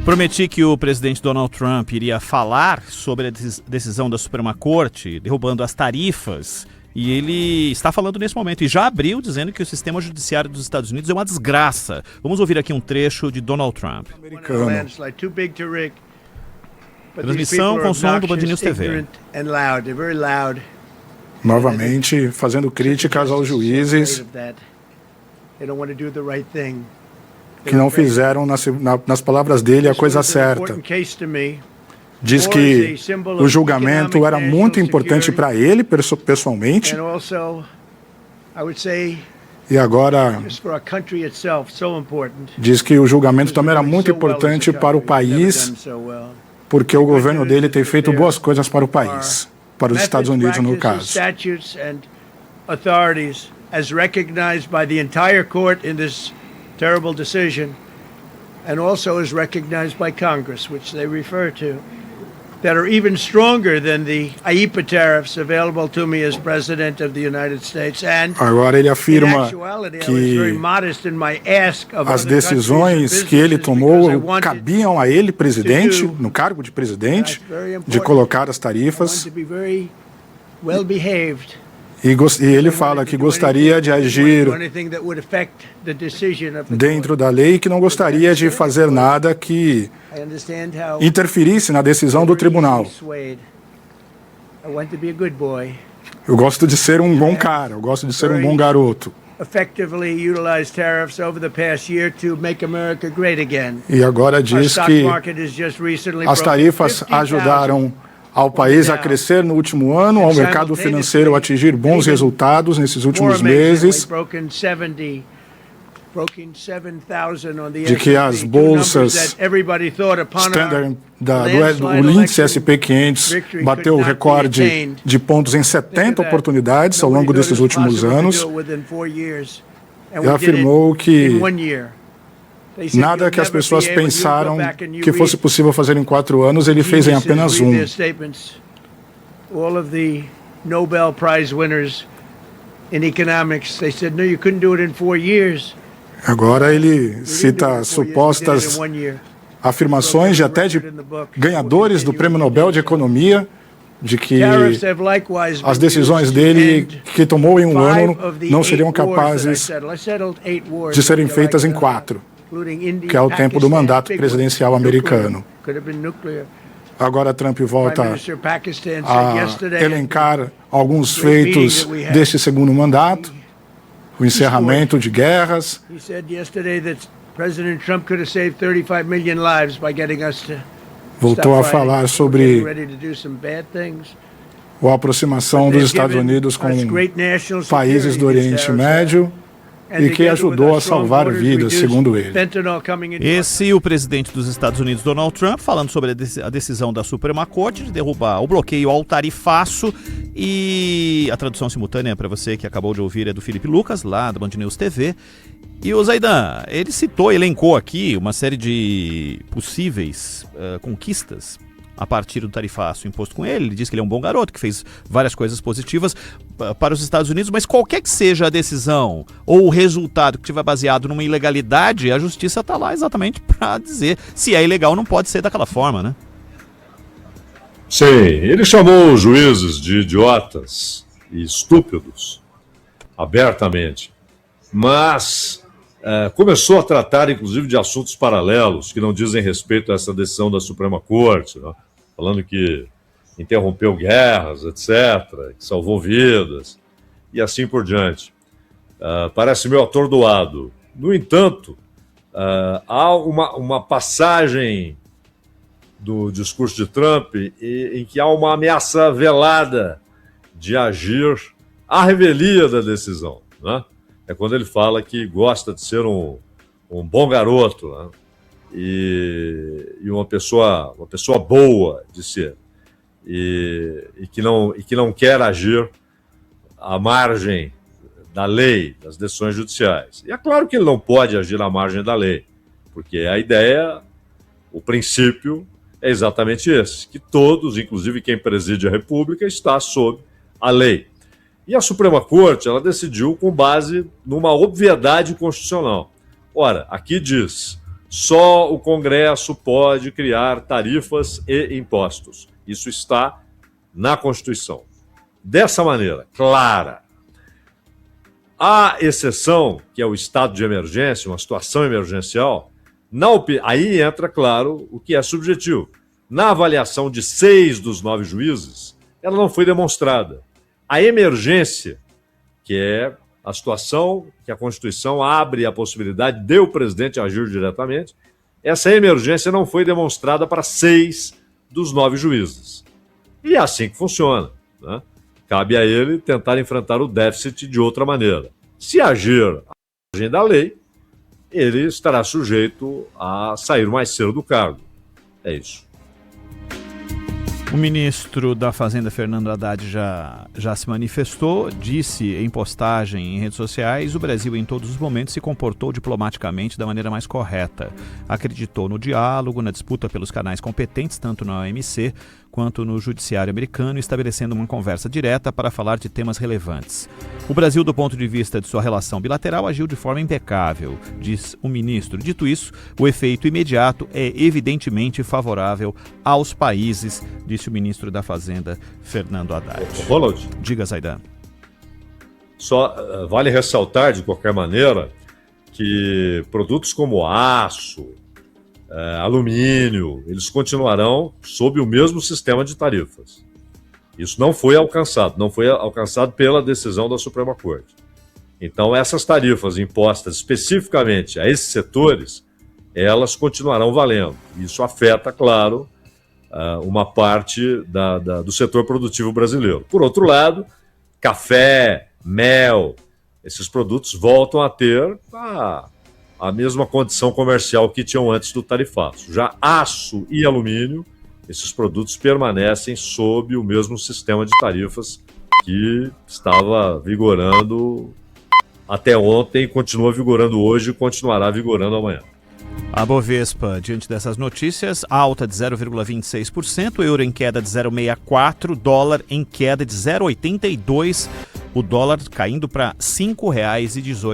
Prometi que o presidente Donald Trump iria falar sobre a decisão da Suprema Corte, derrubando as tarifas, e ele está falando nesse momento, e já abriu dizendo que o sistema judiciário dos Estados Unidos é uma desgraça. Vamos ouvir aqui um trecho de Donald Trump. Transmissão com som do Band News TV. Novamente, fazendo críticas aos juízes que não fizeram, nas palavras dele, a coisa certa. Diz que o julgamento era muito importante para ele, pessoalmente, e agora diz que o julgamento também era muito importante para o país, porque o governo dele tem feito boas coisas para o país, para os Estados Unidos, no caso. Terrible decision, and also is recognized by Congress, which they refer to, that are even stronger than the IEEPA tariffs available to me as President of the United States. And agora ele afirma que as decisões que ele tomou cabiam a ele, presidente, no cargo de presidente, de colocar as tarifas. E ele fala que gostaria de agir dentro da lei e que não gostaria de fazer nada que interferisse na decisão do tribunal. Eu gosto de ser um bom cara, eu gosto de ser um bom garoto. E agora diz que as tarifas ajudaram ao país a crescer no último ano, ao mercado financeiro atingir bons resultados nesses últimos meses, de que as bolsas Standard, o índice SP500 bateu o recorde de pontos em 70 oportunidades ao longo desses últimos anos, e afirmou que nada que as pessoas pensaram que fosse possível fazer em 4 anos, ele fez em apenas 1. Agora ele cita supostas afirmações até de ganhadores do Prêmio Nobel de Economia, de que as decisões dele, que tomou em 1 ano, não seriam capazes de serem feitas em 4. Que é o tempo do mandato presidencial americano. Agora Trump volta a elencar alguns feitos deste segundo mandato, o encerramento de guerras. Voltou a falar sobre a aproximação dos Estados Unidos com países do Oriente Médio, e que ajudou a salvar vidas, segundo ele. Esse é o presidente dos Estados Unidos, Donald Trump, falando sobre a decisão da Suprema Corte de derrubar o bloqueio ao tarifaço, e a tradução simultânea para você que acabou de ouvir é do Felipe Lucas, lá da Band News TV. E o Zaidan, ele elencou aqui uma série de possíveis conquistas a partir do tarifaço imposto com ele. Ele diz que ele é um bom garoto, que fez várias coisas positivas para os Estados Unidos, mas qualquer que seja a decisão ou o resultado que estiver baseado numa ilegalidade, a justiça está lá exatamente para dizer se é ilegal, não pode ser daquela forma, né? Sim, ele chamou os juízes de idiotas e estúpidos, abertamente, mas começou a tratar, inclusive, de assuntos paralelos que não dizem respeito a essa decisão da Suprema Corte, né? Falando que interrompeu guerras, etc., que salvou vidas, e assim por diante. Parece meio atordoado. No entanto, há uma passagem do discurso de Trump em que há uma ameaça velada de agir à revelia da decisão, né? É quando ele fala que gosta de ser um bom garoto, né? E uma pessoa boa de ser, e que não quer agir à margem da lei, das decisões judiciais. E é claro que ele não pode agir à margem da lei, porque a ideia, o princípio é exatamente esse, que todos, inclusive quem preside a República, está sob a lei. E a Suprema Corte, ela decidiu com base numa obviedade constitucional. Ora, aqui diz, só o Congresso pode criar tarifas e impostos. Isso está na Constituição. Dessa maneira, clara. A exceção, que é o estado de emergência, uma situação emergencial, aí entra, claro, o que é subjetivo. Na avaliação de 6 dos 9 juízes, ela não foi demonstrada. A emergência, que é a situação que a Constituição abre a possibilidade de o presidente agir diretamente, essa emergência não foi demonstrada para 6 dos 9 juízes. E é assim que funciona, né? Cabe a ele tentar enfrentar o déficit de outra maneira. Se agir à margem da lei, ele estará sujeito a sair mais cedo do cargo. É isso. O ministro da Fazenda, Fernando Haddad, já se manifestou, disse em postagem em redes sociais: o Brasil em todos os momentos se comportou diplomaticamente da maneira mais correta. Acreditou no diálogo, na disputa pelos canais competentes, tanto na OMC quanto no judiciário americano, estabelecendo uma conversa direta para falar de temas relevantes. O Brasil, do ponto de vista de sua relação bilateral, agiu de forma impecável, diz o ministro. Dito isso, o efeito imediato é evidentemente favorável aos países, disse o ministro da Fazenda, Fernando Haddad. Ronald, diga, Zaidan. Só vale ressaltar, de qualquer maneira, que produtos como aço, alumínio, eles continuarão sob o mesmo sistema de tarifas. Isso não foi alcançado pela decisão da Suprema Corte. Então, essas tarifas impostas especificamente a esses setores, elas continuarão valendo. Isso afeta, claro, uma parte do setor produtivo brasileiro. Por outro lado, café, mel, esses produtos voltam a ter a mesma condição comercial que tinham antes do tarifaço. Já aço e alumínio, esses produtos permanecem sob o mesmo sistema de tarifas que estava vigorando até ontem, continua vigorando hoje e continuará vigorando amanhã. A Bovespa, diante dessas notícias, alta de 0,26%, euro em queda de 0,64%, dólar em queda de 0,82%, o dólar caindo para R$ 5,18.